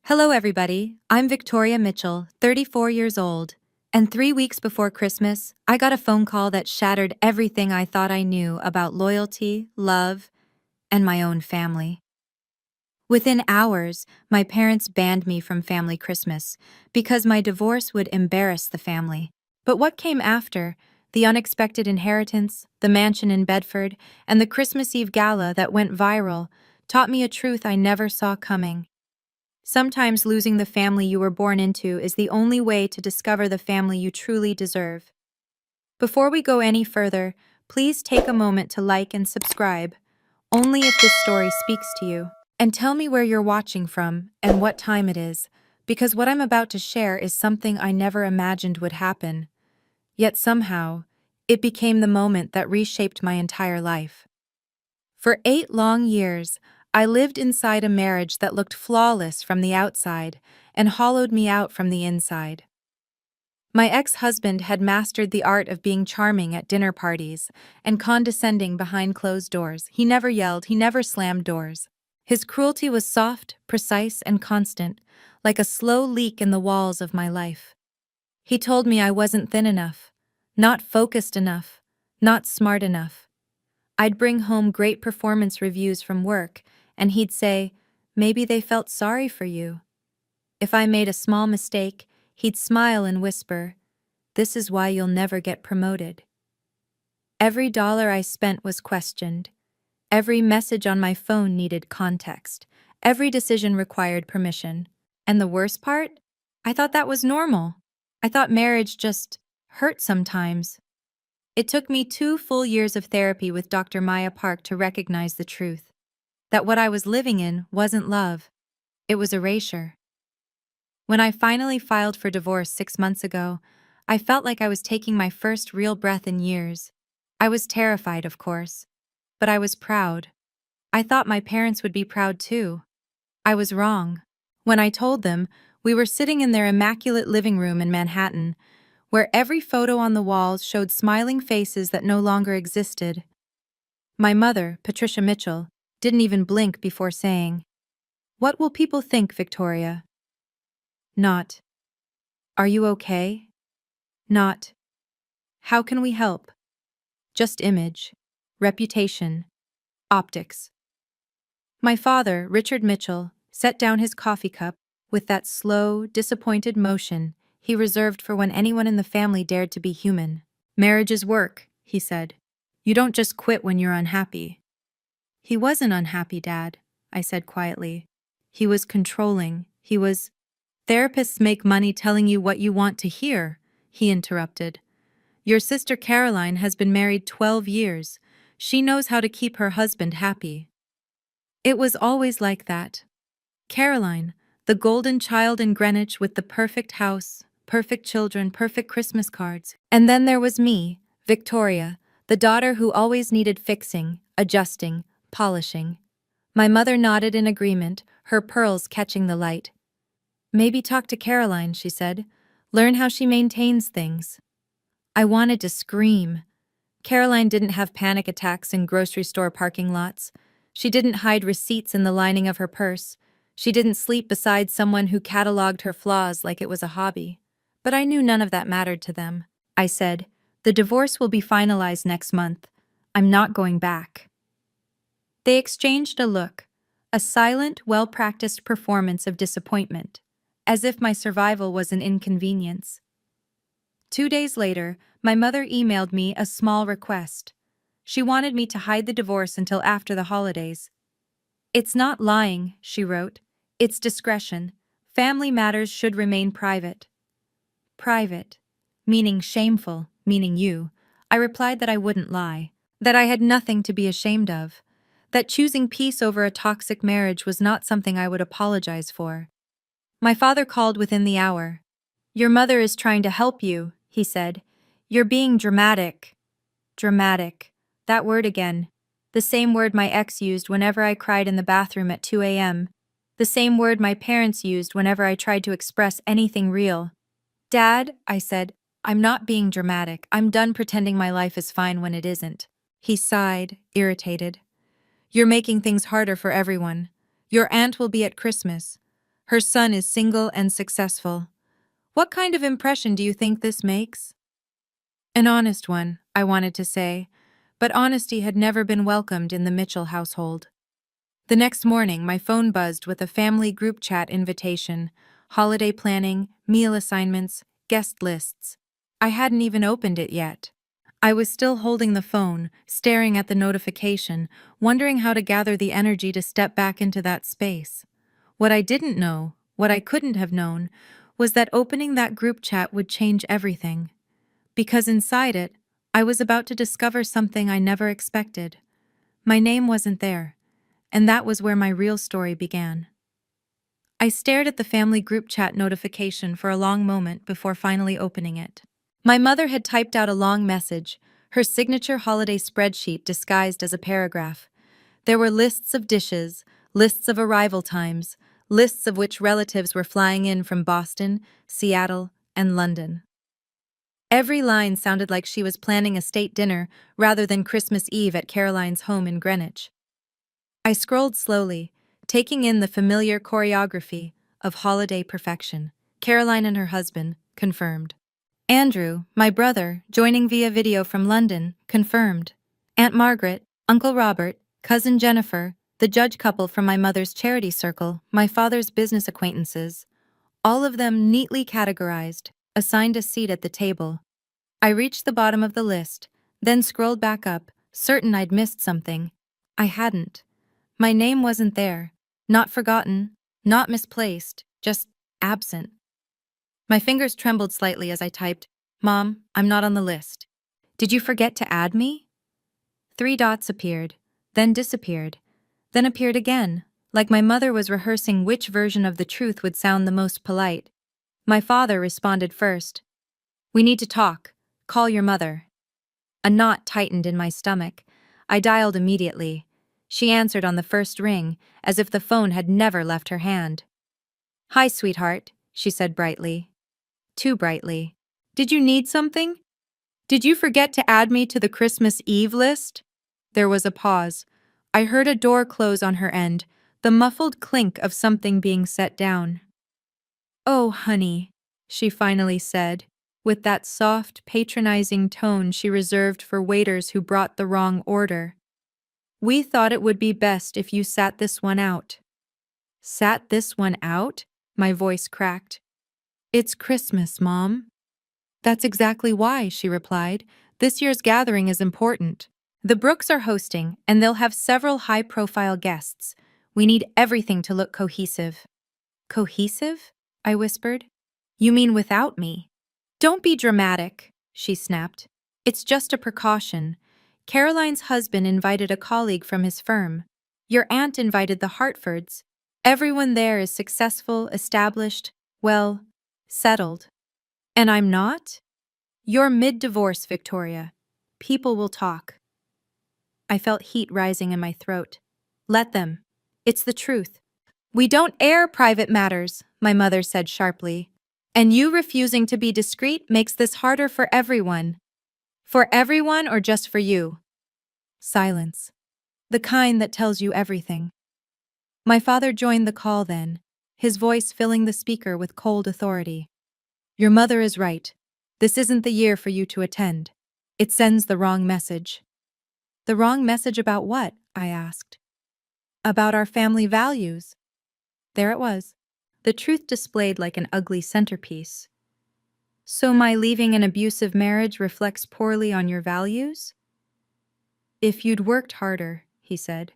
Hello, everybody. I'm Victoria Mitchell, 34 years old. And 3 weeks before Christmas, I got a phone call that shattered everything I thought I knew about loyalty, love, and my own family. Within hours, my parents banned me from family Christmas because my divorce would embarrass the family. But what came after, the unexpected inheritance, the mansion in Bedford, and the Christmas Eve gala that went viral, taught me a truth I never saw coming. Sometimes losing the family you were born into is the only way to discover the family you truly deserve. Before we go any further, please take a moment to like and subscribe, only if this story speaks to you. And tell me where you're watching from and what time it is, because what I'm about to share is something I never imagined would happen. Yet somehow, it became the moment that reshaped my entire life. For 8 long years, I lived inside a marriage that looked flawless from the outside and hollowed me out from the inside. My ex-husband had mastered the art of being charming at dinner parties and condescending behind closed doors. He never yelled, he never slammed doors. His cruelty was soft, precise, and constant, like a slow leak in the walls of my life. He told me I wasn't thin enough, not focused enough, not smart enough. I'd bring home great performance reviews from work, and he'd say, "Maybe they felt sorry for you." If I made a small mistake, he'd smile and whisper, "This is why you'll never get promoted." Every dollar I spent was questioned. Every message on my phone needed context. Every decision required permission. And the worst part? I thought that was normal. I thought marriage just hurt sometimes. It took me 2 full years of therapy with Dr. Maya Park to recognize the truth. That what I was living in wasn't love. It was erasure. When I finally filed for divorce 6 months ago, I felt like I was taking my first real breath in years. I was terrified, of course. But I was proud. I thought my parents would be proud too. I was wrong. When I told them, we were sitting in their immaculate living room in Manhattan, where every photo on the walls showed smiling faces that no longer existed. My mother, Patricia Mitchell, didn't even blink before saying, "What will people think, Victoria?" Not, "Are you okay?" Not, "How can we help?" Just image, reputation, optics. My father, Richard Mitchell, set down his coffee cup with that slow, disappointed motion he reserved for when anyone in the family dared to be human. "Marriage is work," he said. "You don't just quit when you're unhappy." "He wasn't unhappy, Dad," I said quietly. "He was controlling. He was—" "Therapists make money telling you what you want to hear," he interrupted. "Your sister Caroline has been married 12 years. She knows how to keep her husband happy." It was always like that. Caroline, the golden child in Greenwich with the perfect house, perfect children, perfect Christmas cards. And then there was me, Victoria, the daughter who always needed fixing, adjusting, polishing. My mother nodded in agreement, her pearls catching the light. "Maybe talk to Caroline," she said. "Learn how she maintains things." I wanted to scream. Caroline didn't have panic attacks in grocery store parking lots. She didn't hide receipts in the lining of her purse. She didn't sleep beside someone who cataloged her flaws like it was a hobby. But I knew none of that mattered to them. I said, "The divorce will be finalized next month. I'm not going back." They exchanged a look, a silent, well-practiced performance of disappointment, as if my survival was an inconvenience. 2 days later, my mother emailed me a small request. She wanted me to hide the divorce until after the holidays. "It's not lying," she wrote. "It's discretion. Family matters should remain private." Private, meaning shameful, meaning you. I replied that I wouldn't lie, that I had nothing to be ashamed of, that choosing peace over a toxic marriage was not something I would apologize for. My father called within the hour. "Your mother is trying to help you," he said. "You're being dramatic." Dramatic. That word again. The same word my ex used whenever I cried in the bathroom at 2 a.m. The same word my parents used whenever I tried to express anything real. "Dad," I said, "I'm not being dramatic. I'm done pretending my life is fine when it isn't." He sighed, irritated. "You're making things harder for everyone. Your aunt will be at Christmas. Her son is single and successful. What kind of impression do you think this makes? An honest one, I wanted to say, but honesty had never been welcomed in the Mitchell household. The next morning, my phone buzzed with a family group chat invitation, holiday planning, meal assignments, guest lists. I hadn't even opened it yet. I was still holding the phone, staring at the notification, wondering how to gather the energy to step back into that space. What I didn't know, what I couldn't have known, was that opening that group chat would change everything. Because inside it, I was about to discover something I never expected. My name wasn't there, and that was where my real story began. I stared at the family group chat notification for a long moment before finally opening it. My mother had typed out a long message, her signature holiday spreadsheet disguised as a paragraph. There were lists of dishes, lists of arrival times, lists of which relatives were flying in from Boston, Seattle, and London. Every line sounded like she was planning a state dinner rather than Christmas Eve at Caroline's home in Greenwich. I scrolled slowly, taking in the familiar choreography of holiday perfection. Caroline and her husband, confirmed. Andrew, my brother, joining via video from London, confirmed. Aunt Margaret, Uncle Robert, Cousin Jennifer, the judge couple from my mother's charity circle, my father's business acquaintances, all of them neatly categorized, assigned a seat at the table. I reached the bottom of the list, then scrolled back up, certain I'd missed something. I hadn't. My name wasn't there. Not forgotten, not misplaced, just absent. My fingers trembled slightly as I typed, "Mom, I'm not on the list. Did you forget to add me?" 3 dots appeared, then disappeared, then appeared again, like my mother was rehearsing which version of the truth would sound the most polite. My father responded first. "We need to talk. Call your mother." A knot tightened in my stomach. I dialed immediately. She answered on the first ring, as if the phone had never left her hand. "Hi, sweetheart," she said brightly. Too brightly. "Did you need something? Did you forget to add me to the Christmas Eve list?" There was a pause. I heard a door close on her end, the muffled clink of something being set down. "Oh, honey," she finally said, with that soft, patronizing tone she reserved for waiters who brought the wrong order. "We thought it would be best if you sat this one out." "Sat this one out?" My voice cracked. "It's Christmas, Mom." "That's exactly why," she replied. "This year's gathering is important. The Brooks are hosting, and they'll have several high-profile guests. We need everything to look cohesive." "Cohesive?" I whispered. "You mean without me?" "Don't be dramatic," she snapped. "It's just a precaution. Caroline's husband invited a colleague from his firm. Your aunt invited the Hartfords. Everyone there is successful, established, well, settled. And I'm not? You're mid-divorce, Victoria. People will talk." I felt heat rising in my throat. "Let them. It's the truth." "We don't air private matters," my mother said sharply. "And you refusing to be discreet makes this harder for everyone." "For everyone or just for you?" Silence. The kind that tells you everything. My father joined the call then, his voice filling the speaker with cold authority. "Your mother is right. This isn't the year for you to attend. It sends the wrong message." "The wrong message about what?" I asked. "About our family values." There it was, the truth displayed like an ugly centerpiece. "So my leaving an abusive marriage reflects poorly on your values?" "If you'd worked harder," he said,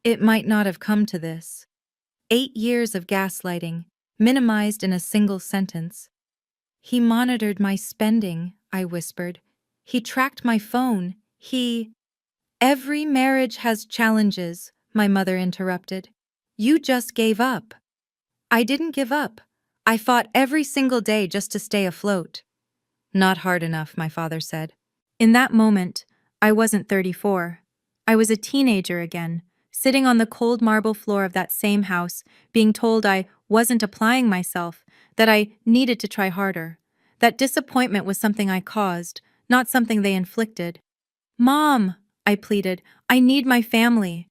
"it might not have come to this." 8 years of gaslighting, minimized in a single sentence. "He monitored my spending," I whispered. "He tracked my phone. Every marriage has challenges," my mother interrupted. "You just gave up." "I didn't give up. I fought every single day just to stay afloat." "Not hard enough," my father said. In that moment, I wasn't 34. I was a teenager again, sitting on the cold marble floor of that same house, being told I wasn't applying myself, that I needed to try harder. That disappointment was something I caused, not something they inflicted. "Mom," I pleaded, "I need my family."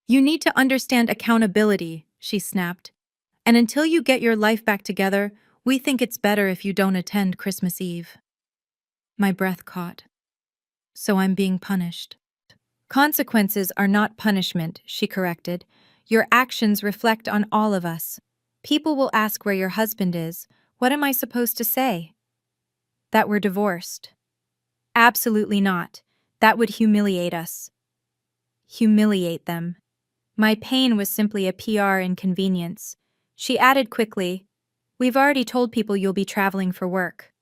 "You need to understand accountability," she snapped. And until you get your life back together, we think it's better if you don't attend Christmas Eve. My breath caught. So I'm being punished. Consequences are not punishment, she corrected. Your actions reflect on all of us. People will ask where your husband is. What am I supposed to say? That we're divorced. Absolutely not. That would humiliate us. Humiliate them. My pain was simply a PR inconvenience. She added quickly, "We've already told people you'll be traveling for work."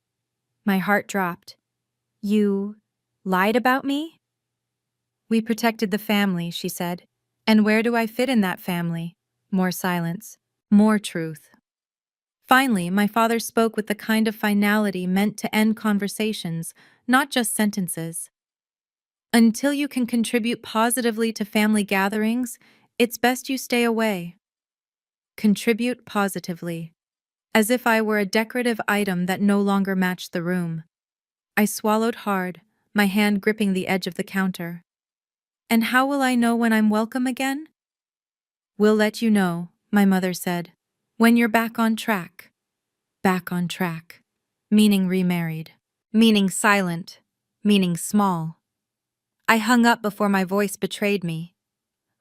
My heart dropped. You lied about me? We protected the family, she said. And where do I fit in that family? More silence. More truth. Finally, my father spoke with the kind of finality meant to end conversations, not just sentences. Until you can contribute positively to family gatherings, it's best you stay away. Contribute positively. As if I were a decorative item that no longer matched the room. I swallowed hard, my hand gripping the edge of the counter. And how will I know when I'm welcome again? We'll let you know, my mother said. When you're back on track. Back on track. Meaning remarried. Meaning silent. Meaning small. I hung up before my voice betrayed me.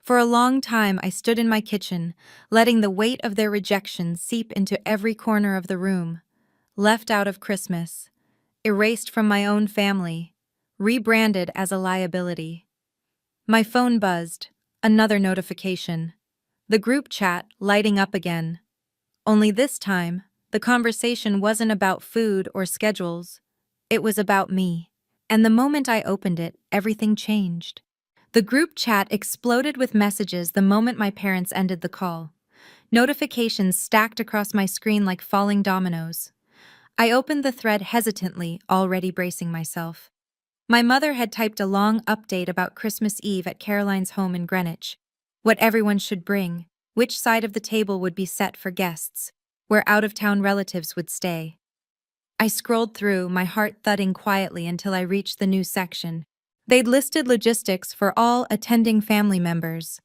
For a long time I stood in my kitchen, letting the weight of their rejection seep into every corner of the room. Left out of Christmas. Erased from my own family. Rebranded as a liability. My phone buzzed. Another notification. The group chat lighting up again. Only this time, the conversation wasn't about food or schedules. It was about me. And the moment I opened it, everything changed. The group chat exploded with messages the moment my parents ended the call. Notifications stacked across my screen like falling dominoes. I opened the thread hesitantly, already bracing myself. My mother had typed a long update about Christmas Eve at Caroline's home in Greenwich. What everyone should bring, which side of the table would be set for guests, where out-of-town relatives would stay. I scrolled through, my heart thudding quietly until I reached the new section. They'd listed logistics for all attending family members.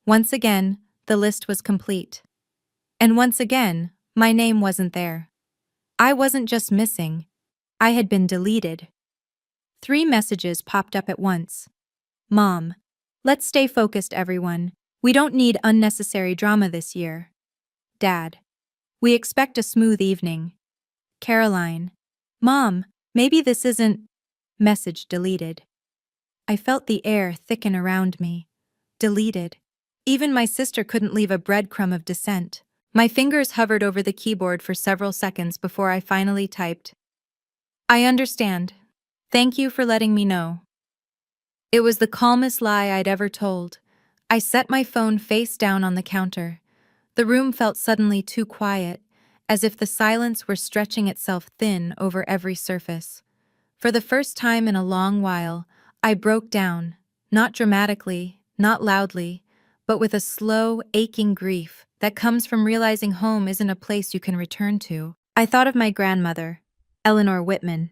Once again, the list was complete. And once again, my name wasn't there. I wasn't just missing. I had been deleted. 3 messages popped up at once. Mom, let's stay focused, everyone. We don't need unnecessary drama this year. Dad, we expect a smooth evening. Caroline, Mom, maybe this isn't... Message deleted. I felt the air thicken around me. Deleted. Even my sister couldn't leave a breadcrumb of dissent. My fingers hovered over the keyboard for several seconds before I finally typed, "I understand. Thank you for letting me know." It was the calmest lie I'd ever told. I set my phone face down on the counter. The room felt suddenly too quiet, as if the silence were stretching itself thin over every surface. For the first time in a long while, I broke down, not dramatically, not loudly, but with a slow, aching grief that comes from realizing home isn't a place you can return to. I thought of my grandmother, Eleanor Whitman,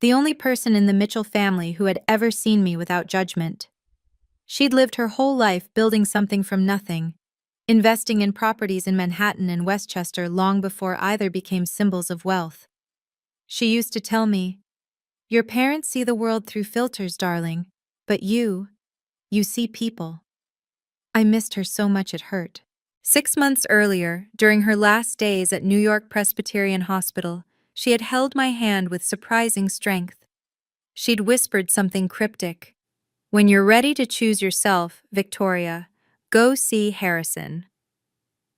the only person in the Mitchell family who had ever seen me without judgment. She'd lived her whole life building something from nothing, investing in properties in Manhattan and Westchester long before either became symbols of wealth. She used to tell me, "Your parents see the world through filters, darling, but you see people." I missed her so much it hurt. 6 months earlier, during her last days at New York Presbyterian Hospital, she had held my hand with surprising strength. She'd whispered something cryptic. "When you're ready to choose yourself, Victoria, go see Harrison."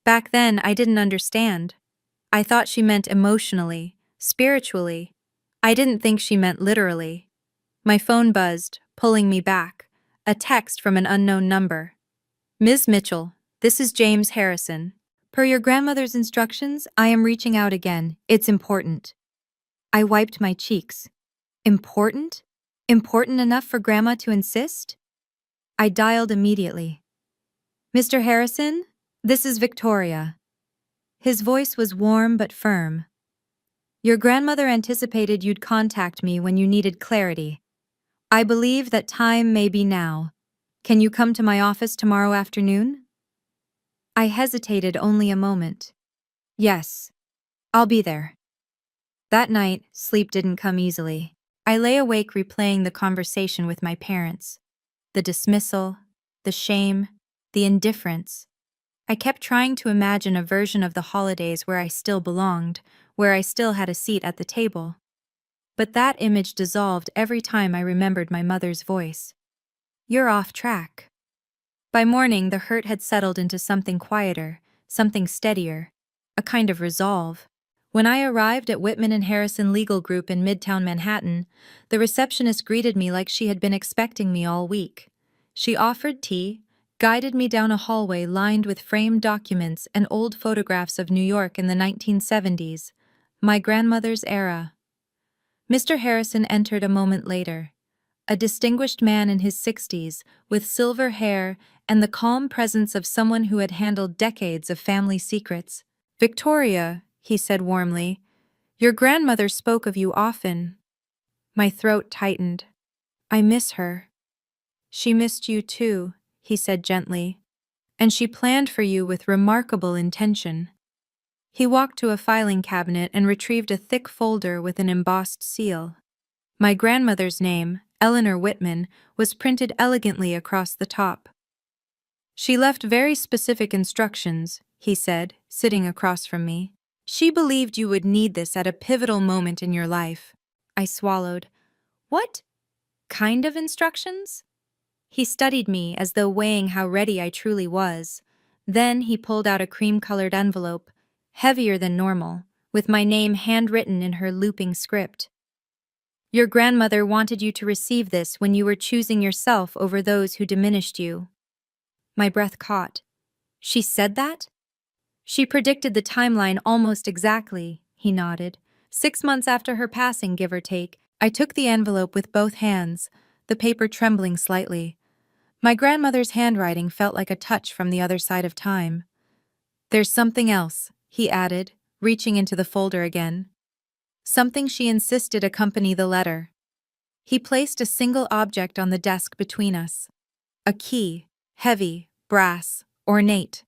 Back then, I didn't understand. I thought she meant emotionally, spiritually. I didn't think she meant literally. My phone buzzed, pulling me back. A text from an unknown number. "Ms. Mitchell, this is James Harrison. Per your grandmother's instructions, I am reaching out again. It's important." I wiped my cheeks. Important? Important enough for Grandma to insist? I dialed immediately. "Mr. Harrison, this is Victoria." His voice was warm but firm. "Your grandmother anticipated you'd contact me when you needed clarity. I believe that time may be now. Can you come to my office tomorrow afternoon?" I hesitated only a moment. Yes, I'll be there. That night, sleep didn't come easily. I lay awake replaying the conversation with my parents. The dismissal, the shame, the indifference. I kept trying to imagine a version of the holidays where I still belonged, where I still had a seat at the table. But that image dissolved every time I remembered my mother's voice. You're off track. By morning, the hurt had settled into something quieter, something steadier, a kind of resolve. When I arrived at Whitman and Harrison Legal Group in Midtown Manhattan, the receptionist greeted me like she had been expecting me all week. She offered tea, guided me down a hallway lined with framed documents and old photographs of New York in the 1970s, my grandmother's era. Mr. Harrison entered a moment later. A distinguished man in his 60s, with silver hair and the calm presence of someone who had handled decades of family secrets. Victoria, he said warmly, your grandmother spoke of you often. My throat tightened. I miss her. She missed you too, he said gently, and she planned for you with remarkable intention. He walked to a filing cabinet and retrieved a thick folder with an embossed seal. My grandmother's name, Eleanor Whitman, was printed elegantly across the top. She left very specific instructions, he said, sitting across from me. She believed you would need this at a pivotal moment in your life. I swallowed. What kind of instructions? He studied me as though weighing how ready I truly was. Then he pulled out a cream-colored envelope, heavier than normal, with my name handwritten in her looping script. Your grandmother wanted you to receive this when you were choosing yourself over those who diminished you. My breath caught. She said that? She predicted the timeline almost exactly, he nodded. 6 months after her passing, give or take. I took the envelope with both hands, the paper trembling slightly. My grandmother's handwriting felt like a touch from the other side of time. There's something else, he added, reaching into the folder again. Something she insisted accompany the letter. He placed a single object on the desk between us. A key, heavy, brass, ornate.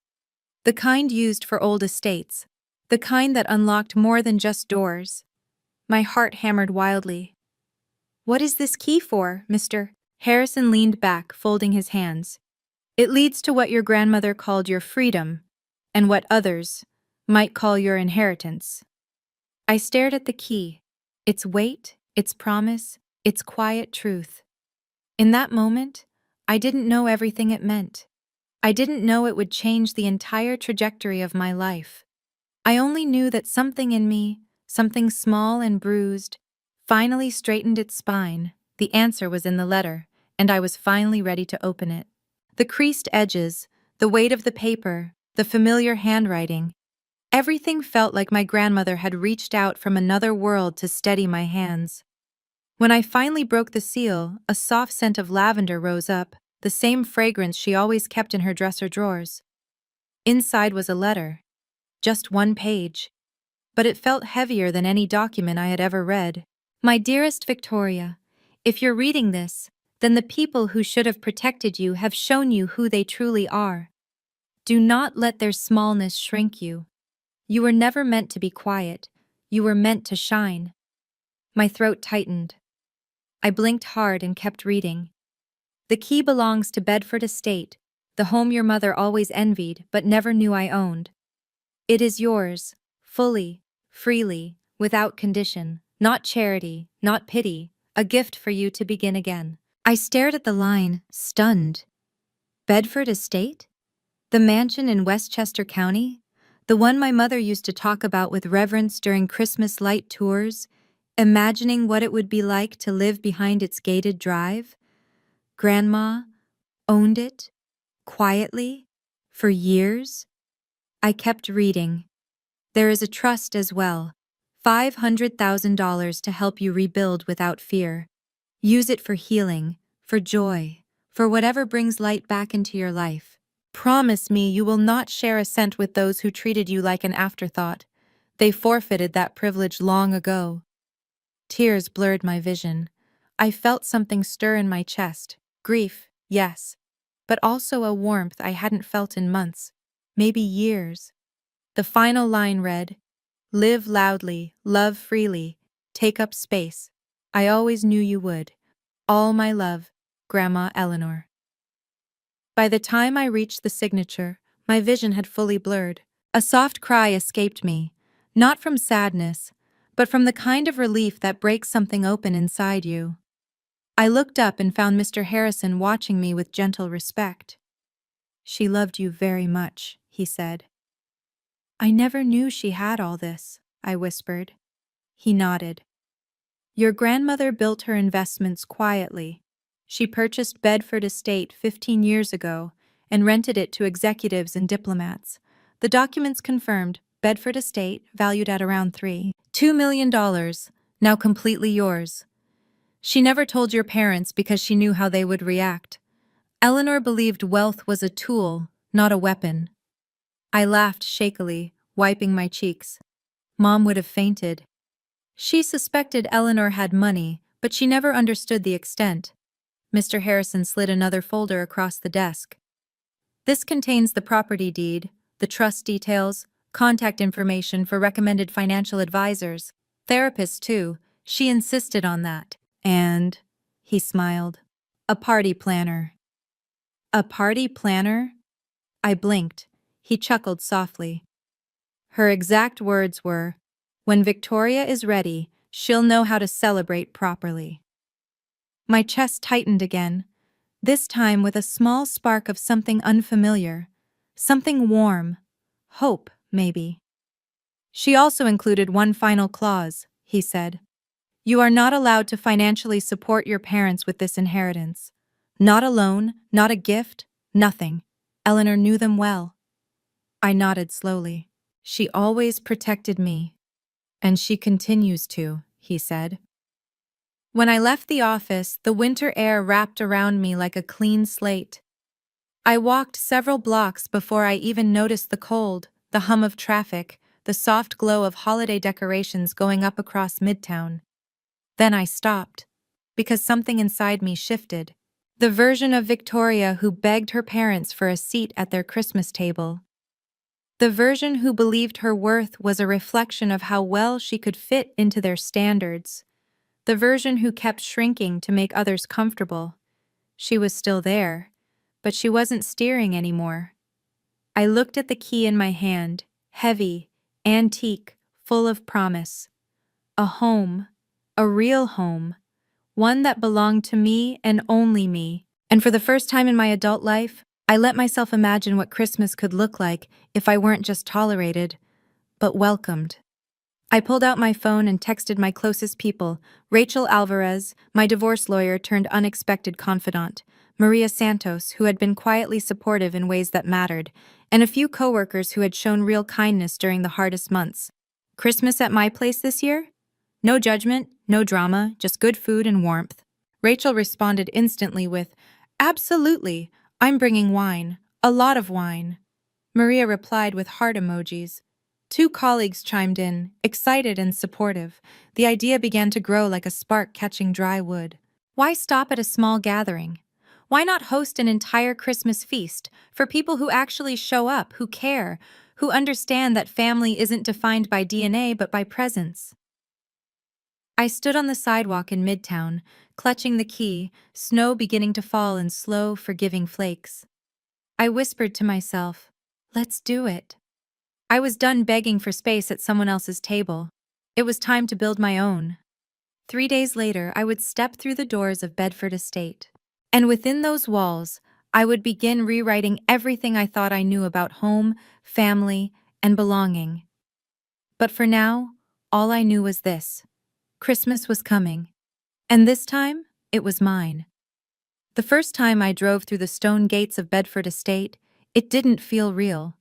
The kind used for old estates. The kind that unlocked more than just doors. My heart hammered wildly. What is this key for, Mr. Harrison leaned back, folding his hands. It leads to what your grandmother called your freedom, and what others might call your inheritance. I stared at the key, its weight, its promise, its quiet truth. In that moment, I didn't know everything it meant. I didn't know it would change the entire trajectory of my life. I only knew that something in me, something small and bruised, finally straightened its spine. The answer was in the letter, and I was finally ready to open it. The creased edges, the weight of the paper, the familiar handwriting, everything felt like my grandmother had reached out from another world to steady my hands. When I finally broke the seal, a soft scent of lavender rose up, the same fragrance she always kept in her dresser drawers. Inside was a letter. Just one page. But it felt heavier than any document I had ever read. My dearest Victoria, if you're reading this, then the people who should have protected you have shown you who they truly are. Do not let their smallness shrink you. You were never meant to be quiet. You were meant to shine. My throat tightened. I blinked hard and kept reading. The key belongs to Bedford Estate, the home your mother always envied but never knew I owned. It is yours, fully, freely, without condition, not charity, not pity, a gift for you to begin again. I stared at the line, stunned. Bedford Estate? The mansion in Westchester County? The one my mother used to talk about with reverence during Christmas light tours, imagining what it would be like to live behind its gated drive? Grandma owned it, quietly, for years. I kept reading. There is a trust as well, $500,000 to help you rebuild without fear. Use it for healing, for joy, for whatever brings light back into your life. Promise me you will not share a cent with those who treated you like an afterthought. They forfeited that privilege long ago. Tears blurred my vision. I felt something stir in my chest. Grief, yes, but also a warmth I hadn't felt in months. maybe years. The final line read, "Live loudly, love freely, take up space. I always knew you would. All my love, Grandma Eleanor." By the time I reached the signature, my vision had fully blurred. A soft cry escaped me, not from sadness, but from the kind of relief that breaks something open inside you. I looked up and found Mr. Harrison watching me with gentle respect. "She loved you very much," he said. "I never knew she had all this," I whispered. He nodded. "Your grandmother built her investments quietly. She purchased Bedford Estate 15 years ago and rented it to executives and diplomats. The documents confirmed Bedford Estate, valued at around $2 million, now completely yours. She never told your parents because she knew how they would react. Eleanor believed wealth was a tool, not a weapon." I laughed shakily, wiping my cheeks. Mom would have fainted. She suspected Eleanor had money, but she never understood the extent. Mr. Harrison slid another folder across the desk. "This contains the property deed, the trust details, contact information for recommended financial advisors, therapists too. She insisted on that. And," he smiled, "a party planner." "A party planner?" I blinked. He chuckled softly. "Her exact words were, 'When Victoria is ready, she'll know how to celebrate properly.'" My chest tightened again, this time with a small spark of something unfamiliar, something warm, hope, maybe. "She also included one final clause," he said. "You are not allowed to financially support your parents with this inheritance. Not a loan, not a gift, nothing. Eleanor knew them well." I nodded slowly. "She always protected me. And she continues to," he said. When I left the office, the winter air wrapped around me like a clean slate. I walked several blocks before I even noticed the cold, the hum of traffic, the soft glow of holiday decorations going up across Midtown. Then I stopped, because something inside me shifted. The version of Victoria who begged her parents for a seat at their Christmas table. The version who believed her worth was a reflection of how well she could fit into their standards. The version who kept shrinking to make others comfortable. She was still there, but she wasn't steering anymore. I looked at the key in my hand, heavy, antique, full of promise. A home, a real home, one that belonged to me and only me. And for the first time in my adult life, I let myself imagine what Christmas could look like if I weren't just tolerated, but welcomed. I pulled out my phone and texted my closest people, Rachel Alvarez, my divorce lawyer turned unexpected confidant, Maria Santos, who had been quietly supportive in ways that mattered, and a few coworkers who had shown real kindness during the hardest months. "Christmas at my place this year? No judgment, no drama, just good food and warmth." Rachel responded instantly with, "Absolutely, I'm bringing wine, a lot of wine." Maria replied with heart emojis. Two colleagues chimed in, excited and supportive. The idea began to grow like a spark catching dry wood. Why stop at a small gathering? Why not host an entire Christmas feast for people who actually show up, who care, who understand that family isn't defined by DNA but by presence? I stood on the sidewalk in Midtown, clutching the key, snow beginning to fall in slow, forgiving flakes. I whispered to myself, "Let's do it." I was done begging for space at someone else's table. It was time to build my own. 3 days later, I would step through the doors of Bedford Estate. And within those walls, I would begin rewriting everything I thought I knew about home, family, and belonging. But for now, all I knew was this. Christmas was coming. And this time, it was mine. The first time I drove through the stone gates of Bedford Estate, it didn't feel real.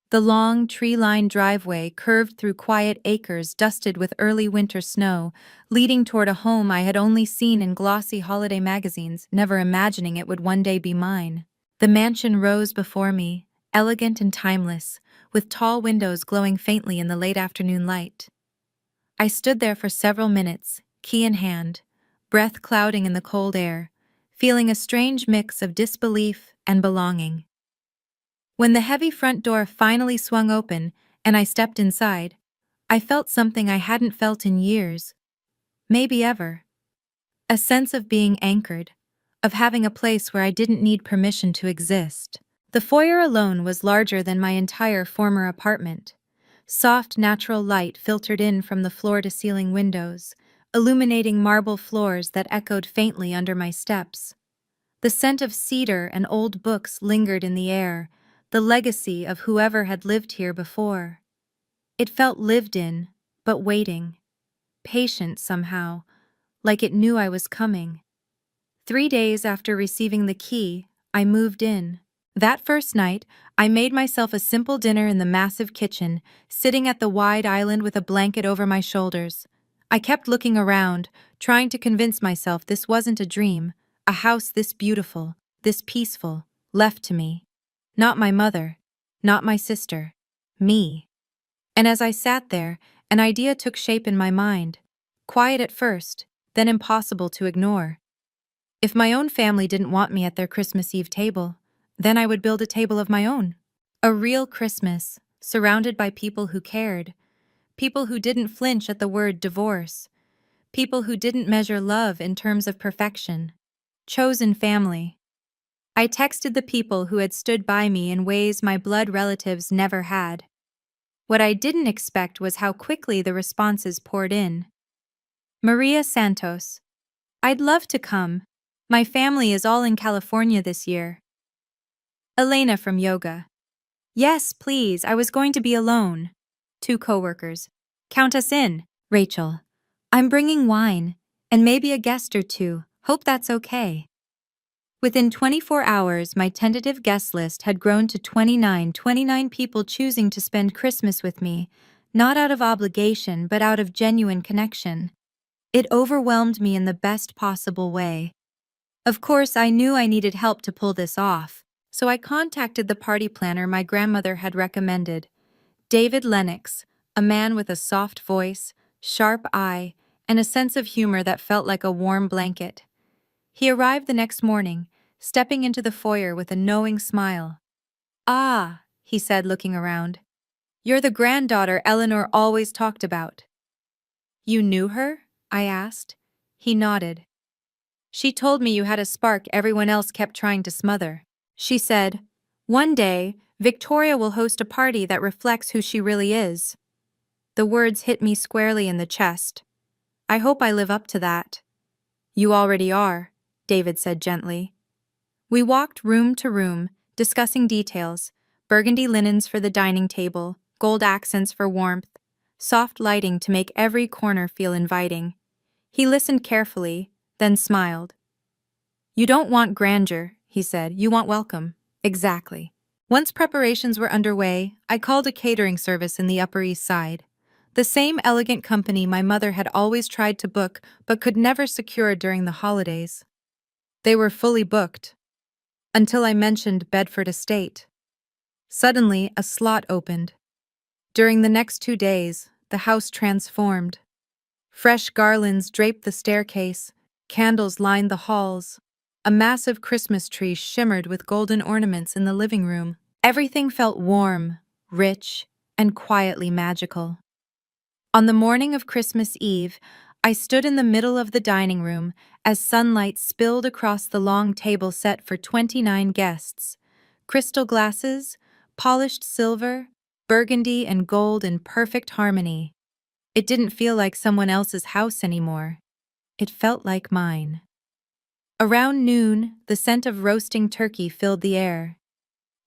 The long, tree-lined driveway curved through quiet acres dusted with early winter snow, leading toward a home I had only seen in glossy holiday magazines, never imagining it would one day be mine. The mansion rose before me, elegant and timeless, with tall windows glowing faintly in the late afternoon light. I stood there for several minutes, key in hand, breath clouding in the cold air, feeling a strange mix of disbelief and belonging. When the heavy front door finally swung open and I stepped inside, I felt something I hadn't felt in years, maybe ever. A sense of being anchored, of having a place where I didn't need permission to exist. The foyer alone was larger than my entire former apartment. Soft, natural light filtered in from the floor-to-ceiling windows, illuminating marble floors that echoed faintly under my steps. The scent of cedar and old books lingered in the air, the legacy of whoever had lived here before. It felt lived in, but waiting. Patient somehow, like it knew I was coming. 3 days after receiving the key, I moved in. That first night, I made myself a simple dinner in the massive kitchen, sitting at the wide island with a blanket over my shoulders. I kept looking around, trying to convince myself this wasn't a dream, a house this beautiful, this peaceful, left to me. Not my mother, not my sister, me. And as I sat there, an idea took shape in my mind. Quiet at first, then impossible to ignore. If my own family didn't want me at their Christmas Eve table, then I would build a table of my own. A real Christmas, surrounded by people who cared, people who didn't flinch at the word divorce, people who didn't measure love in terms of perfection. Chosen family. I texted the people who had stood by me in ways my blood relatives never had. What I didn't expect was how quickly the responses poured in. Maria Santos. I'd love to come. My family is all in California this year. Elena from yoga. Yes, please, I was going to be alone. 2 coworkers. Count us in. Rachel. I'm bringing wine, and maybe a guest or two. Hope that's okay. Within 24 hours, my tentative guest list had grown to 29 people choosing to spend Christmas with me, not out of obligation but out of genuine connection. It overwhelmed me in the best possible way. Of course, I knew I needed help to pull this off, so I contacted the party planner my grandmother had recommended, David Lennox, a man with a soft voice, sharp eye, and a sense of humor that felt like a warm blanket. He arrived the next morning, stepping into the foyer with a knowing smile. "Ah," he said, looking around. "You're the granddaughter Eleanor always talked about." "You knew her?" I asked. He nodded. "She told me you had a spark everyone else kept trying to smother. She said, 'One day, Victoria will host a party that reflects who she really is.'" The words hit me squarely in the chest. I hope I live up to that. "You already are," David said gently. We walked room to room, discussing details, burgundy linens for the dining table, gold accents for warmth, soft lighting to make every corner feel inviting. He listened carefully, then smiled. "You don't want grandeur," he said. "You want welcome." Exactly. Once preparations were underway, I called a catering service in the Upper East Side. The same elegant company my mother had always tried to book but could never secure during the holidays. They were fully booked. Until I mentioned Bedford Estate. Suddenly, a slot opened. During the next 2 days, the house transformed. Fresh garlands draped the staircase, candles lined the halls. A massive Christmas tree shimmered with golden ornaments in the living room. Everything felt warm, rich, and quietly magical. On the morning of Christmas Eve, I stood in the middle of the dining room as sunlight spilled across the long table set for 29 guests. Crystal glasses, polished silver, burgundy and gold in perfect harmony. It didn't feel like someone else's house anymore. It felt like mine. Around noon, the scent of roasting turkey filled the air.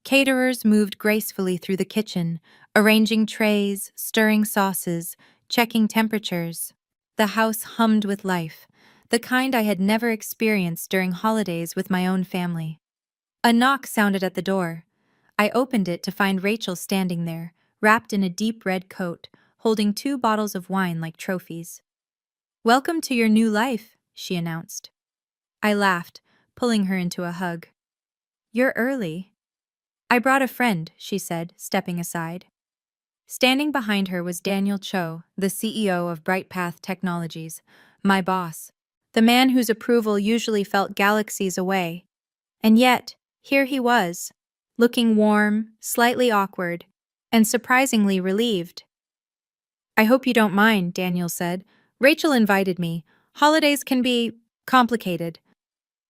Caterers moved gracefully through the kitchen, arranging trays, stirring sauces, checking temperatures. The house hummed with life, the kind I had never experienced during holidays with my own family. A knock sounded at the door. I opened it to find Rachel standing there, wrapped in a deep red coat, holding 2 bottles of wine like trophies. "Welcome to your new life," she announced. I laughed, pulling her into a hug. "You're early." "I brought a friend," she said, stepping aside. Standing behind her was Daniel Cho, the CEO of BrightPath Technologies, my boss, the man whose approval usually felt galaxies away. And yet, here he was, looking warm, slightly awkward, and surprisingly relieved. "I hope you don't mind," Daniel said. "Rachel invited me. Holidays can be complicated."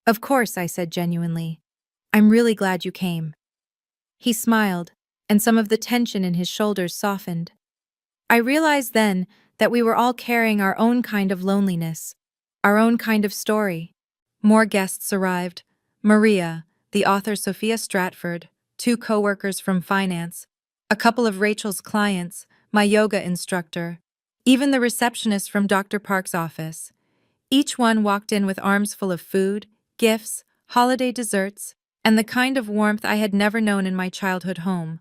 "Of course," I said genuinely. "I'm really glad you came." He smiled, and some of the tension in his shoulders softened. I realized then that we were all carrying our own kind of loneliness, our own kind of story. More guests arrived. Maria, the author Sophia Stratford, two co-workers from finance, a couple of Rachel's clients, my yoga instructor, even the receptionist from Dr. Park's office. Each one walked in with arms full of food, gifts, holiday desserts, and the kind of warmth I had never known in my childhood home.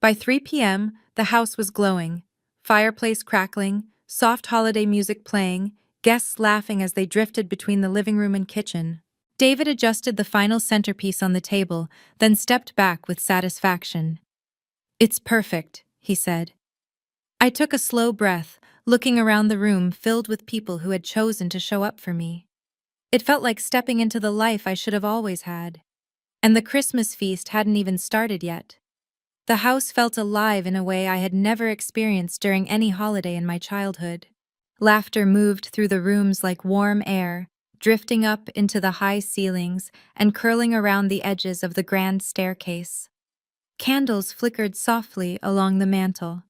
By 3 p.m., the house was glowing, fireplace crackling, soft holiday music playing, guests laughing as they drifted between the living room and kitchen. David adjusted the final centerpiece on the table, then stepped back with satisfaction. "It's perfect," he said. I took a slow breath, looking around the room filled with people who had chosen to show up for me. It felt like stepping into the life I should have always had. And the Christmas feast hadn't even started yet. The house felt alive in a way I had never experienced during any holiday in my childhood. Laughter moved through the rooms like warm air, drifting up into the high ceilings and curling around the edges of the grand staircase. Candles flickered softly along the mantel.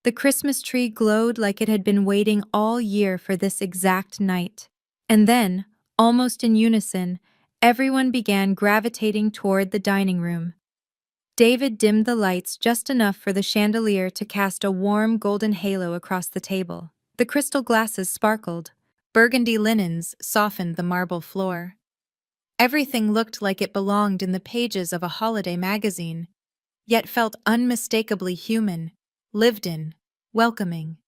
The Christmas tree glowed like it had been waiting all year for this exact night. And then, almost in unison, everyone began gravitating toward the dining room. David dimmed the lights just enough for the chandelier to cast a warm golden halo across the table. The crystal glasses sparkled. Burgundy linens softened the marble floor. Everything looked like it belonged in the pages of a holiday magazine, yet felt unmistakably human, lived in, welcoming.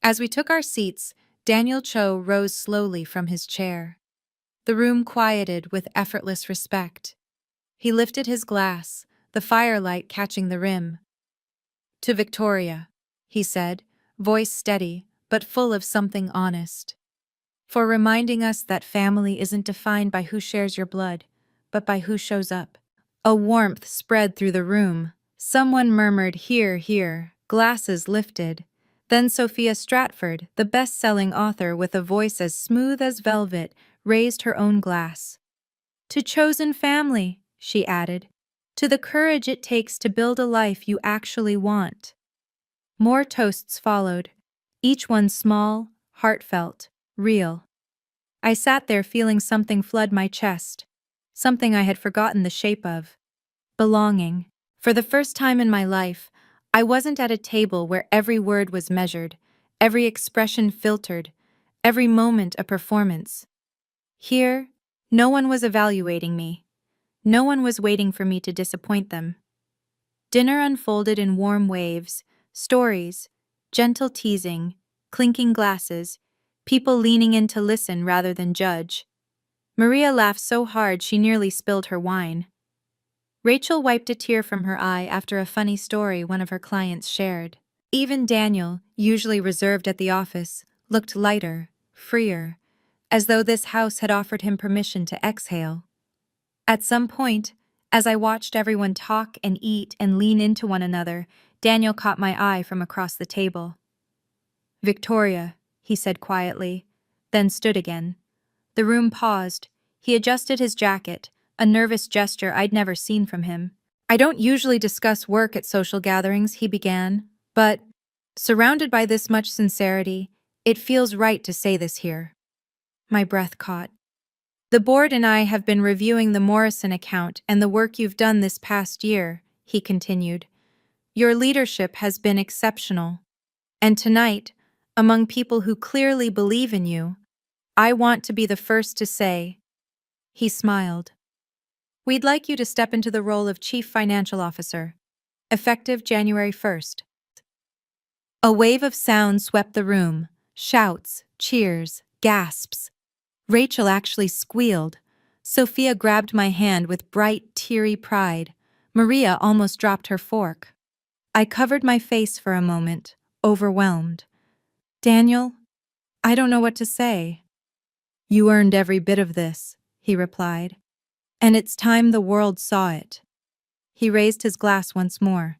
As we took our seats, Daniel Cho rose slowly from his chair. The room quieted with effortless respect. He lifted his glass, the firelight catching the rim. "To Victoria," he said, voice steady, but full of something honest. "For reminding us that family isn't defined by who shares your blood, but by who shows up." A warmth spread through the room. Someone murmured, "Hear, hear," glasses lifted. Then Sophia Stratford, the best-selling author with a voice as smooth as velvet, raised her own glass. "To chosen family," she added. "To the courage it takes to build a life you actually want." More toasts followed, each one small, heartfelt, real. I sat there feeling something flood my chest, something I had forgotten the shape of. Belonging. For the first time in my life, I wasn't at a table where every word was measured, every expression filtered, every moment a performance. Here, no one was evaluating me. No one was waiting for me to disappoint them. Dinner unfolded in warm waves, stories, gentle teasing, clinking glasses, people leaning in to listen rather than judge. Maria laughed so hard she nearly spilled her wine. Rachel wiped a tear from her eye after a funny story one of her clients shared. Even Daniel, usually reserved at the office, looked lighter, freer, as though this house had offered him permission to exhale. At some point, as I watched everyone talk and eat and lean into one another, Daniel caught my eye from across the table. "Victoria," he said quietly, then stood again. The room paused. He adjusted his jacket, a nervous gesture I'd never seen from him. "I don't usually discuss work at social gatherings," he began, "but, surrounded by this much sincerity, it feels right to say this here." My breath caught. "The board and I have been reviewing the Morrison account and the work you've done this past year," he continued. "Your leadership has been exceptional. And tonight, among people who clearly believe in you, I want to be the first to say," he smiled, "we'd like you to step into the role of Chief Financial Officer, effective January 1st. A wave of sound swept the room, shouts, cheers, gasps. Rachel actually squealed. Sophia grabbed my hand with bright, teary pride. Maria almost dropped her fork. I covered my face for a moment, overwhelmed. "Daniel, I don't know what to say." "You earned every bit of this," he replied. "And it's time the world saw it." He raised his glass once more.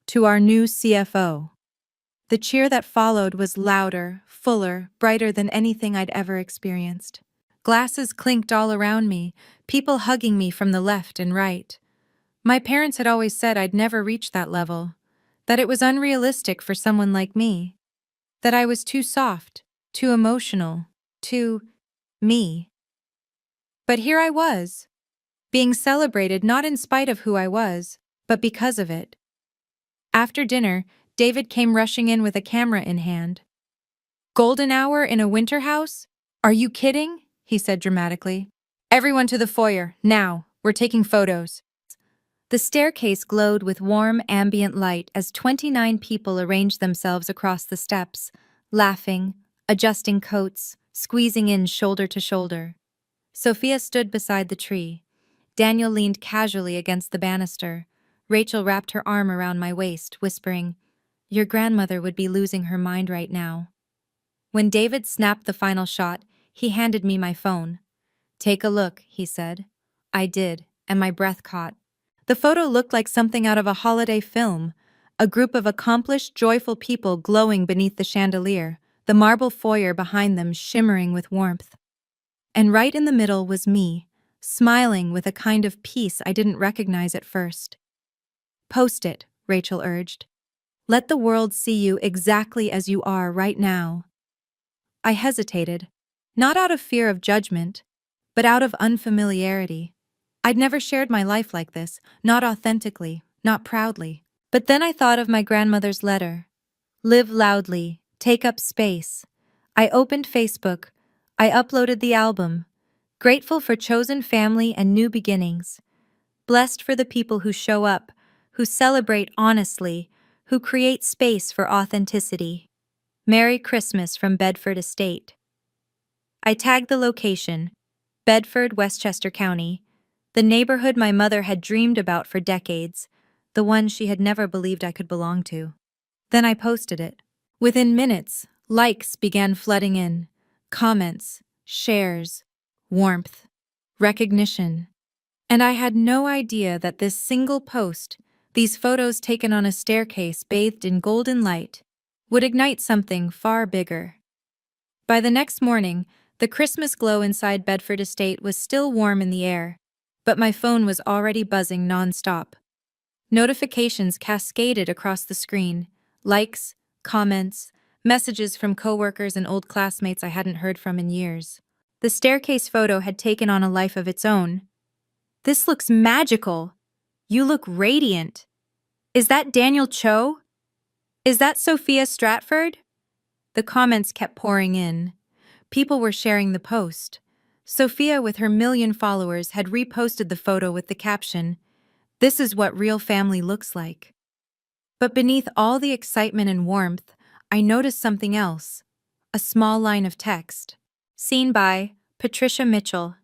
To our new CFO. The cheer that followed was louder, fuller, brighter than anything I'd ever experienced. Glasses clinked all around me, people hugging me from the left and right. My parents had always said I'd never reach that level, that it was unrealistic for someone like me, that I was too soft, too emotional, too me. But here I was, being celebrated not in spite of who I was, but because of it. After dinner, David came rushing in with a camera in hand. "Golden hour in a winter house? Are you kidding?" he said dramatically. "Everyone to the foyer, now. We're taking photos." The staircase glowed with warm, ambient light as 29 people arranged themselves across the steps, laughing, adjusting coats, squeezing in shoulder to shoulder. Sophia stood beside the tree. Daniel leaned casually against the banister. Rachel wrapped her arm around my waist, whispering, "Your grandmother would be losing her mind right now." When David snapped the final shot, he handed me my phone. "Take a look," he said. I did, and my breath caught. The photo looked like something out of a holiday film, a group of accomplished, joyful people glowing beneath the chandelier, the marble foyer behind them shimmering with warmth. And right in the middle was me, smiling with a kind of peace I didn't recognize at first. "Post it," Rachel urged. "Let the world see you exactly as you are right now." I hesitated, not out of fear of judgment, but out of unfamiliarity. I'd never shared my life like this, not authentically, not proudly. But then I thought of my grandmother's letter. Live loudly, take up space. I opened Facebook. I uploaded the album. Grateful for chosen family and new beginnings. Blessed for the people who show up, who celebrate honestly, who create space for authenticity. Merry Christmas from Bedford Estate. I tagged the location, Bedford, Westchester County, the neighborhood my mother had dreamed about for decades, the one she had never believed I could belong to. Then I posted it. Within minutes, likes began flooding in, comments, shares, warmth, recognition. And I had no idea that this single post, these photos taken on a staircase bathed in golden light, would ignite something far bigger. By the next morning, the Christmas glow inside Bedford Estate was still warm in the air, but my phone was already buzzing nonstop. Notifications cascaded across the screen, likes, comments, messages from coworkers and old classmates I hadn't heard from in years. The staircase photo had taken on a life of its own. "This looks magical. You look radiant. Is that Daniel Cho? Is that Sophia Stratford?" The comments kept pouring in. People were sharing the post. Sophia, with her 1,000,000 followers, had reposted the photo with the caption, "This is what real family looks like." But beneath all the excitement and warmth, I noticed something else. A small line of text. Seen by Patricia Mitchell.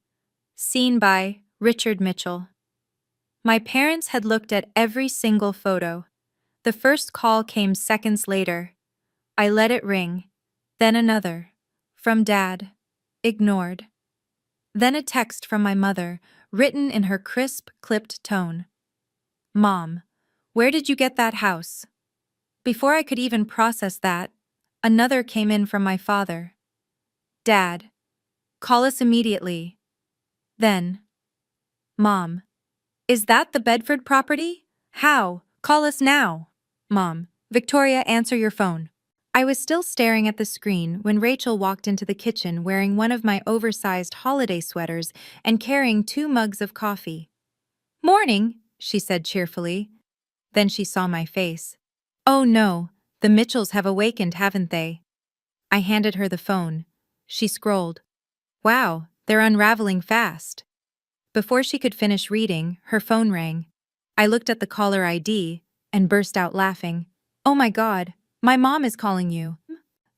Seen by Richard Mitchell. My parents had looked at every single photo. The first call came seconds later. I let it ring. Then another. From Dad. Ignored. Then a text from my mother, written in her crisp, clipped tone. "Mom, where did you get that house?" Before I could even process that, another came in from my father. "Dad, call us immediately." Then, "Mom, is that the Bedford property? How? Call us now." "Mom, Victoria, answer your phone." I was still staring at the screen when Rachel walked into the kitchen wearing one of my oversized holiday sweaters and carrying 2 mugs of coffee. "Morning," she said cheerfully. Then she saw my face. "Oh no, the Mitchells have awakened, haven't they?" I handed her the phone. She scrolled. "Wow, they're unraveling fast." Before she could finish reading, her phone rang. I looked at the caller ID and burst out laughing. "Oh my God, my mom is calling you."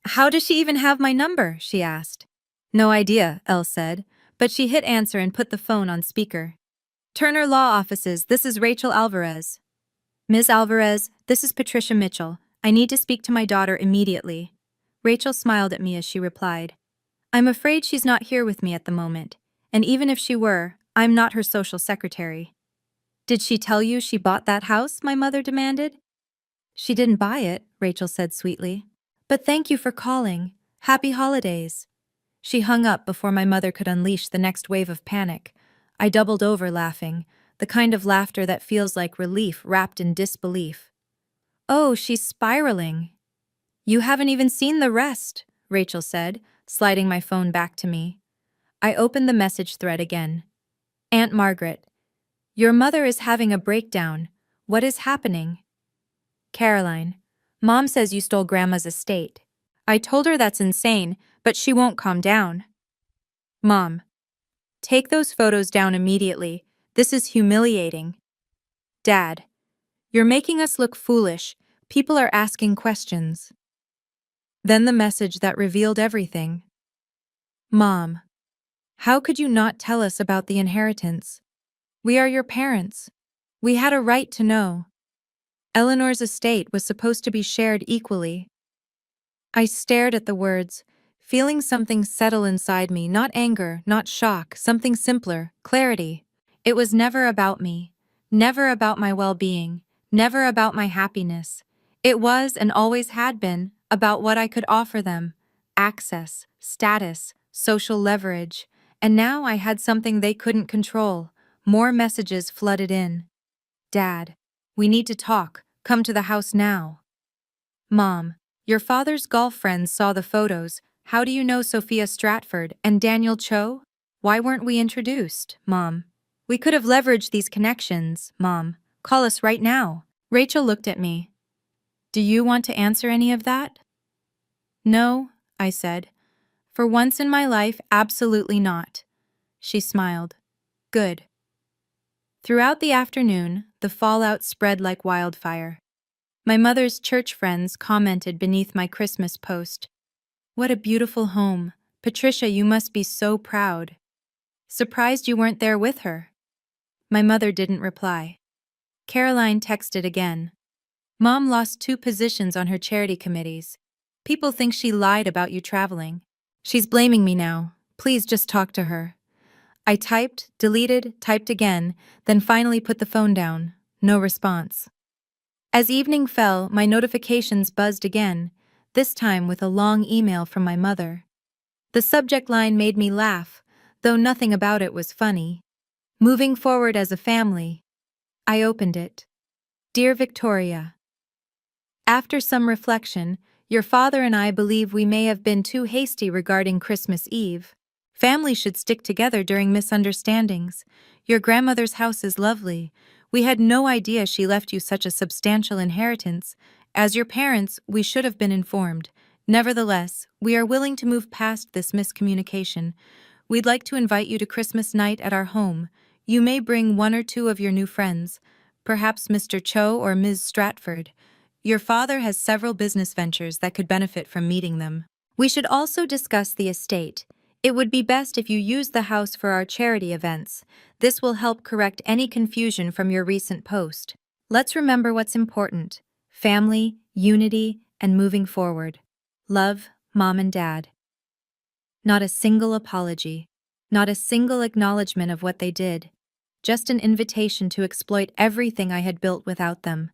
"How does she even have my number?" she asked. "No idea," Elle said, but she hit answer and put the phone on speaker. "Turner Law Offices, this is Rachel Alvarez." "Ms. Alvarez, this is Patricia Mitchell. I need to speak to my daughter immediately." Rachel smiled at me as she replied, "I'm afraid she's not here with me at the moment, and even if she were, I'm not her social secretary." Did she tell you she bought that house? My mother demanded. She didn't buy it, Rachel said sweetly. But thank you for calling. Happy holidays. She hung up before my mother could unleash the next wave of panic. I doubled over laughing, the kind of laughter that feels like relief wrapped in disbelief. Oh, she's spiraling. You haven't even seen the rest, Rachel said, sliding my phone back to me. I opened the message thread again. Aunt Margaret, your mother is having a breakdown. What is happening? Caroline, Mom says you stole Grandma's estate. I told her that's insane, but she won't calm down. Mom, take those photos down immediately. This is humiliating. Dad, you're making us look foolish. People are asking questions. Then the message that revealed everything. Mom, how could you not tell us about the inheritance? We are your parents. We had a right to know. Eleanor's estate was supposed to be shared equally. I stared at the words, feeling something settle inside me, not anger, not shock, something simpler, clarity. It was never about me, never about my well-being, never about my happiness. It was, and always had been, about what I could offer them: access, status, social leverage. And now I had something they couldn't control. More messages flooded in. Dad, we need to talk. Come to the house now. Mom, your father's golf friends saw the photos. How do you know Sophia Stratford and Daniel Cho? Why weren't we introduced, Mom? We could have leveraged these connections, Mom. Call us right now. Rachel looked at me. Do you want to answer any of that? No, I said. For once in my life, absolutely not. She smiled. Good. Throughout the afternoon, the fallout spread like wildfire. My mother's church friends commented beneath my Christmas post. What a beautiful home. Patricia, you must be so proud. Surprised you weren't there with her. My mother didn't reply. Caroline texted again. Mom lost 2 positions on her charity committees. People think she lied about you traveling. She's blaming me now. Please just talk to her. I typed, deleted, typed again, then finally put the phone down. No response. As evening fell, my notifications buzzed again, this time with a long email from my mother. The subject line made me laugh, though nothing about it was funny. Moving forward as a family. I opened it. Dear Victoria, after some reflection, your father and I believe we may have been too hasty regarding Christmas Eve. Families should stick together during misunderstandings. Your grandmother's house is lovely. We had no idea she left you such a substantial inheritance. As your parents, we should have been informed. Nevertheless, we are willing to move past this miscommunication. We'd like to invite you to Christmas night at our home. You may bring 1 or 2 of your new friends, perhaps Mr. Cho or Ms. Stratford. Your father has several business ventures that could benefit from meeting them. We should also discuss the estate. It would be best if you use the house for our charity events. This will help correct any confusion from your recent post. Let's remember what's important: family, unity, and moving forward. Love, Mom and Dad. Not a single apology. Not a single acknowledgement of what they did. Just an invitation to exploit everything I had built without them.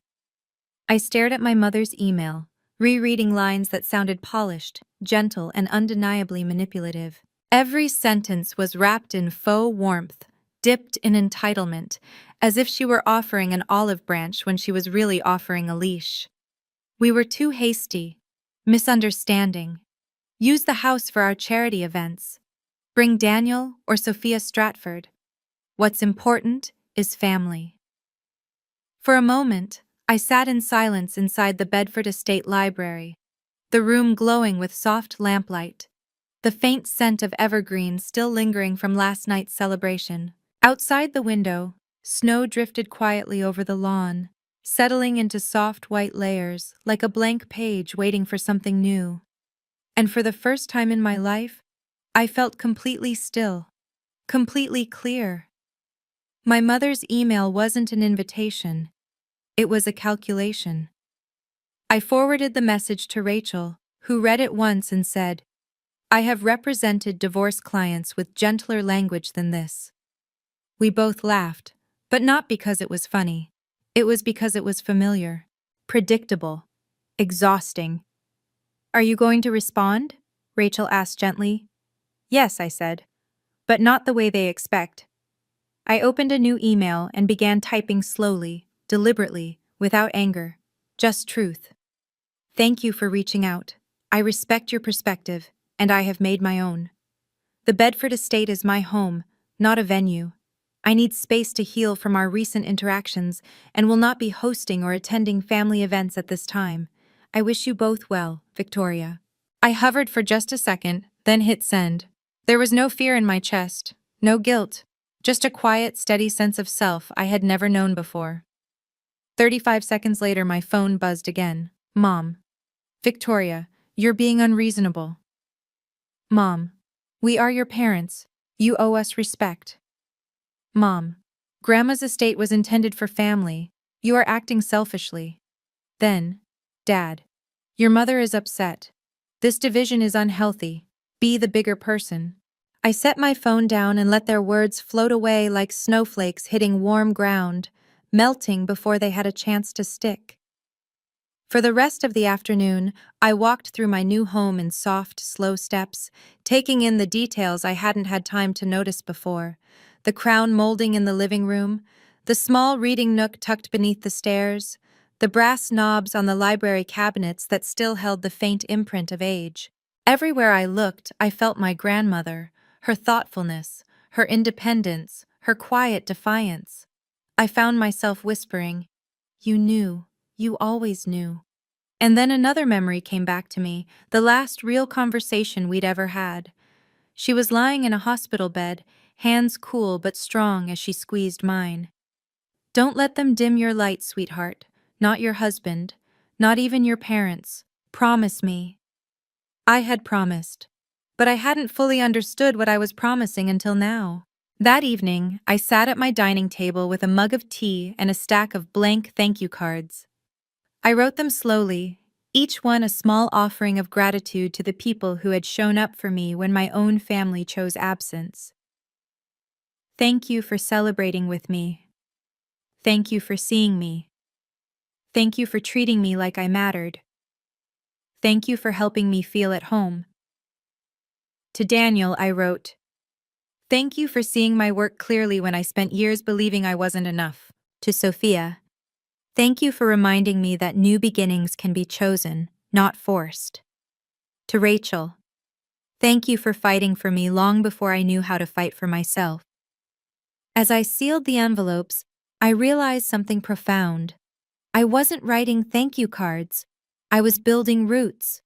I stared at my mother's email, rereading lines that sounded polished, gentle, and undeniably manipulative. Every sentence was wrapped in faux warmth, dipped in entitlement, as if she were offering an olive branch when she was really offering a leash. We were too hasty. Misunderstanding. Use the house for our charity events. Bring Daniel or Sophia Stratford. What's important is family. For a moment, I sat in silence inside the Bedford Estate Library, the room glowing with soft lamplight, the faint scent of evergreen still lingering from last night's celebration. Outside the window, snow drifted quietly over the lawn, settling into soft white layers like a blank page waiting for something new. And for the first time in my life, I felt completely still, completely clear. My mother's email wasn't an invitation. It was a calculation. I forwarded the message to Rachel, who read it once and said, I have represented divorce clients with gentler language than this. We both laughed, But not because it was funny. It was because it was familiar, predictable, exhausting. "Are you going to respond?" Rachel asked gently. "Yes," I said, "but not the way they expect." I opened a new email and began typing slowly, deliberately, without anger. Just truth. "Thank you for reaching out. I respect your perspective, and I have made my own. The Bedford estate is my home, not a venue. I need space to heal from our recent interactions and will not be hosting or attending family events at this time. I wish you both well, Victoria." I hovered for just a second, then hit send. There was no fear in my chest, no guilt, just a quiet, steady sense of self I had never known before. 35 seconds later, my phone buzzed again. "Mom." "Victoria, you're being unreasonable." "Mom. We are your parents. You owe us respect." "Mom. Grandma's estate was intended for family. You are acting selfishly." Then, "Dad. Your mother is upset. This division is unhealthy. Be the bigger person." I set my phone down and let their words float away like snowflakes hitting warm ground, melting before they had a chance to stick. For the rest of the afternoon, I walked through my new home in soft, slow steps, taking in the details I hadn't had time to notice before. The crown molding in the living room, the small reading nook tucked beneath the stairs, the brass knobs on the library cabinets that still held the faint imprint of age. Everywhere I looked, I felt my grandmother, her thoughtfulness, her independence, her quiet defiance. I found myself whispering, "You knew. You always knew." And then another memory came back to me, the last real conversation we'd ever had. She was lying in a hospital bed, hands cool but strong as she squeezed mine. "Don't let them dim your light, sweetheart. Not your husband. Not even your parents. Promise me." I had promised. But I hadn't fully understood what I was promising until now. That evening, I sat at my dining table with a mug of tea and a stack of blank thank you cards. I wrote them slowly, each one a small offering of gratitude to the people who had shown up for me when my own family chose absence. Thank you for celebrating with me. Thank you for seeing me. Thank you for treating me like I mattered. Thank you for helping me feel at home. To Daniel, I wrote, "Thank you for seeing my work clearly when I spent years believing I wasn't enough." To Sophia, "Thank you for reminding me that new beginnings can be chosen, not forced." To Rachel, "Thank you for fighting for me long before I knew how to fight for myself." As I sealed the envelopes, I realized something profound. I wasn't writing thank you cards. I was building roots.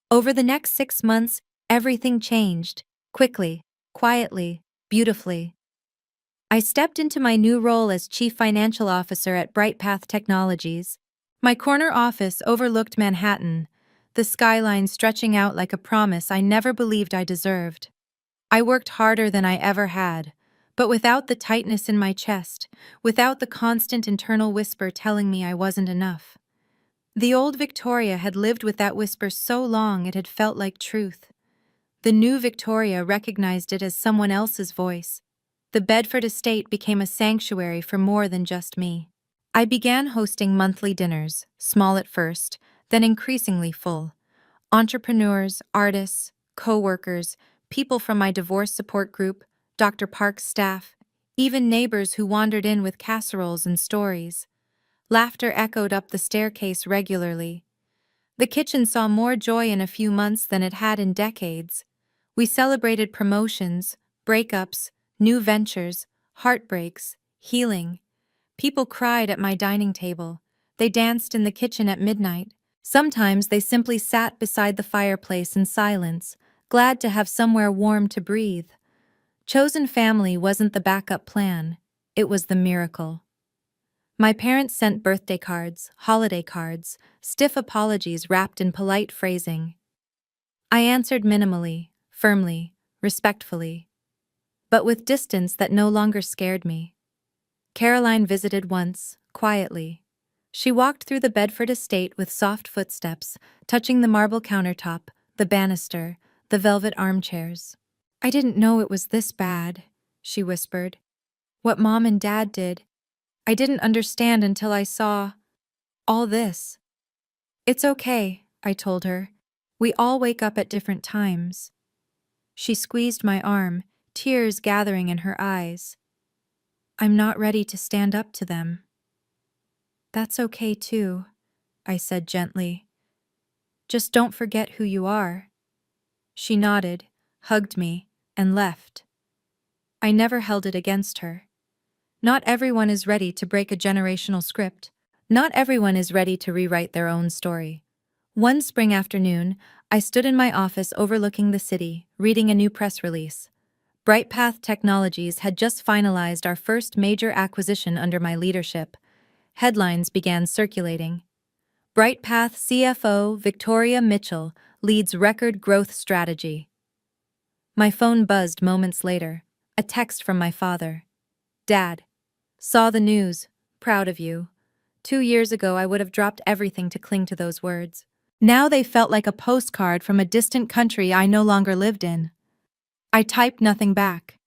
Over the next 6 months, everything changed, quickly, quietly, beautifully. I stepped into my new role as Chief Financial Officer at BrightPath Technologies. My corner office overlooked Manhattan, the skyline stretching out like a promise I never believed I deserved. I worked harder than I ever had, but without the tightness in my chest, without the constant internal whisper telling me I wasn't enough. The old Victoria had lived with that whisper so long it had felt like truth. The new Victoria recognized it as someone else's voice. The Bedford estate became a sanctuary for more than just me. I began hosting monthly dinners, small at first, then increasingly full. Entrepreneurs, artists, co-workers, people from my divorce support group, Dr. Park's staff, even neighbors who wandered in with casseroles and stories. Laughter echoed up the staircase regularly. The kitchen saw more joy in a few months than it had in decades. We celebrated promotions, breakups, new ventures, heartbreaks, healing. People cried at my dining table. They danced in the kitchen at midnight. Sometimes they simply sat beside the fireplace in silence, glad to have somewhere warm to breathe. Chosen family wasn't the backup plan. It was the miracle. My parents sent birthday cards, holiday cards, stiff apologies wrapped in polite phrasing. I answered minimally, firmly, respectfully, but with distance that no longer scared me. Caroline visited once, quietly. She walked through the Bedford estate with soft footsteps, touching the marble countertop, the banister, the velvet armchairs. "I didn't know it was this bad," she whispered. What Mom and Dad did. I didn't understand until I saw all this. It's okay, I told her. We all wake up at different times. She squeezed my arm, tears gathering in her eyes. I'm not ready to stand up to them. That's okay too, I said gently. Just don't forget who you are. She nodded, hugged me, and left. I never held it against her. Not everyone is ready to break a generational script. Not everyone is ready to rewrite their own story. One spring afternoon, I stood in my office overlooking the city, reading a new press release. BrightPath Technologies had just finalized our first major acquisition under my leadership. Headlines began circulating. BrightPath CFO Victoria Mitchell leads record growth strategy. My phone buzzed moments later. A text from my father. Dad, saw the news. Proud of you. 2 years ago, I would have dropped everything to cling to those words. Now they felt like a postcard from a distant country I no longer lived in. I typed nothing back.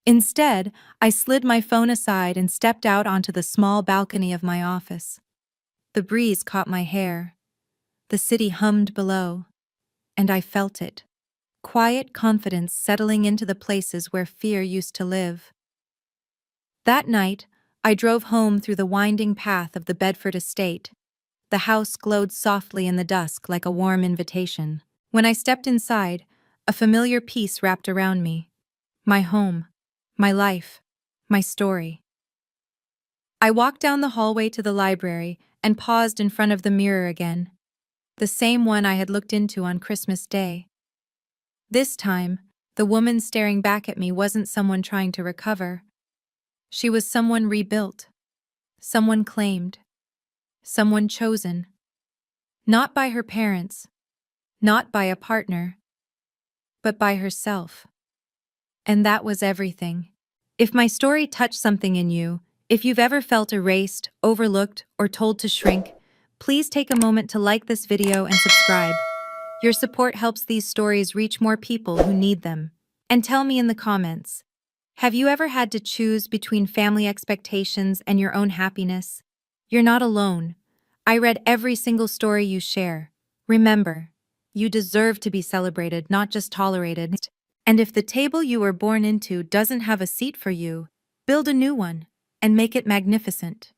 Instead, I slid my phone aside and stepped out onto the small balcony of my office. The breeze caught my hair. The city hummed below, and I felt it. Quiet confidence settling into the places where fear used to live. That night, I drove home through the winding path of the Bedford estate. The house glowed softly in the dusk like a warm invitation. When I stepped inside, a familiar peace wrapped around me. My home, my life, my story. I walked down the hallway to the library and paused in front of the mirror again. The same one I had looked into on Christmas Day. This time, the woman staring back at me wasn't someone trying to recover. She was someone rebuilt, someone claimed, someone chosen. Not by her parents, not by a partner, but by herself. And that was everything. If my story touched something in you, if you've ever felt erased, overlooked, or told to shrink, please take a moment to like this video and subscribe. Your support helps these stories reach more people who need them. And tell me in the comments, have you ever had to choose between family expectations and your own happiness? You're not alone. I read every single story you share. Remember, you deserve to be celebrated, not just tolerated. And if the table you were born into doesn't have a seat for you, build a new one and make it magnificent.